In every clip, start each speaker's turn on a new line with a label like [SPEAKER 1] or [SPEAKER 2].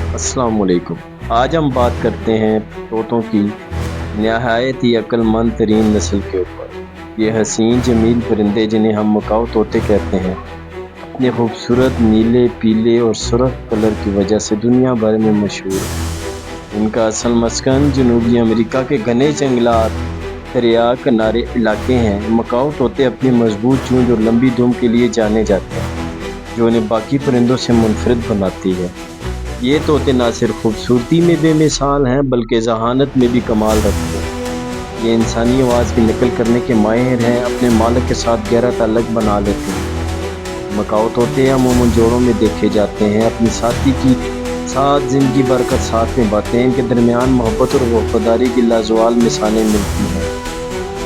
[SPEAKER 1] السلام علیکم۔ آج ہم بات کرتے ہیں طوطوں کی نہایت ہی عقل مند ترین نسل کے اوپر۔ یہ حسین جمیل پرندے جنہیں ہم مکاؤ طوطے کہتے ہیں، اپنے خوبصورت نیلے، پیلے اور سرخ کلر کی وجہ سے دنیا بھر میں مشہور ہیں۔ ان کا اصل مسکن جنوبی امریکہ کے گھنے جنگلات، دریا کنارے علاقے ہیں۔ مکاؤ طوطے اپنی مضبوط چونچ اور لمبی دم کے لیے جانے جاتے ہیں، جو انہیں باقی پرندوں سے منفرد بناتی ہے۔ یہ طوطے نہ صرف خوبصورتی میں بے مثال ہیں بلکہ ذہانت میں بھی کمال رکھتے ہیں۔ یہ انسانی آواز کی نقل کرنے کے ماہر ہیں، اپنے مالک کے ساتھ گہرا تعلق بنا لیتے ہیں۔ مکاؤ طوطے عموماً جوڑوں میں دیکھے جاتے ہیں، اپنی ساتھی کی ساتھ زندگی بھر کا ساتھ نبھاتے ہیں۔ ان کے درمیان محبت اور وفاداری کی لازوال مثالیں ملتی ہیں۔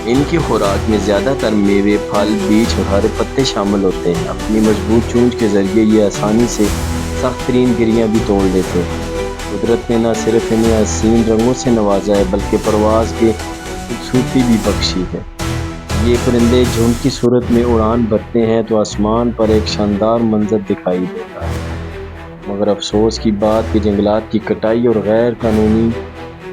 [SPEAKER 1] ان کی خوراک میں زیادہ تر میوے، پھل، بیج اور ہرے پتے شامل ہوتے ہیں۔ اپنی مضبوط چونچ کے ذریعے یہ آسانی سے سخت ترین گریاں بھی توڑ لیتے ہیں۔ قدرت نے نہ صرف انہیں حسین رنگوں سے نوازا ہے بلکہ پرواز کی خوبصورتی بھی بخشی ہے۔ یہ پرندے جھنڈ کی صورت میں اڑان بھرتے ہیں تو آسمان پر ایک شاندار منظر دکھائی دیتا ہے، مگر افسوس کی بات کہ جنگلات کی کٹائی اور غیر قانونی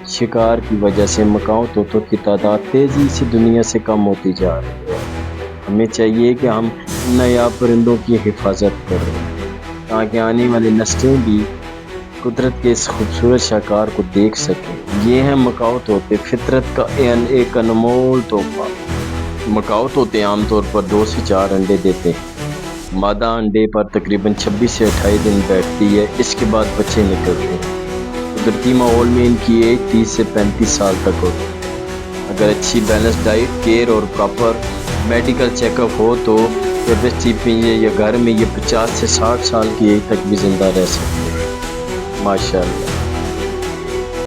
[SPEAKER 1] شکار کی وجہ سے مکاؤ طوطوں کی تعداد تیزی سے دنیا سے کم ہوتی جا رہی ہے۔ ہمیں چاہیے کہ ہم نایاب پرندوں کی حفاظت کریں تاکہ آنے والی نسلیں بھی قدرت کے اس خوبصورت شاہکار کو دیکھ سکیں۔ یہ ہیں مکاؤ طوطے، فطرت کا ایک انمول تحفہ۔ مکاؤ طوطے عام طور پر 2 سے 4 انڈے دیتے ہیں۔ مادہ انڈے پر تقریباً 26 سے 28 دن بیٹھتی ہے، اس کے بعد بچے نکلتے ہیں۔ قدرتی ماحول میں ان کی ایج 30 سے 35 سال تک ہوتی ہے۔ اگر اچھی بیلنس ڈائٹ، کیئر اور پراپر میڈیکل چیک اپ ہو تو کیپیسٹی پنجرے یا گھر میں یہ 50 سے 60 سال کی ایج تک بھی زندہ رہ سکتے ہیں۔ ماشاءاللہ۔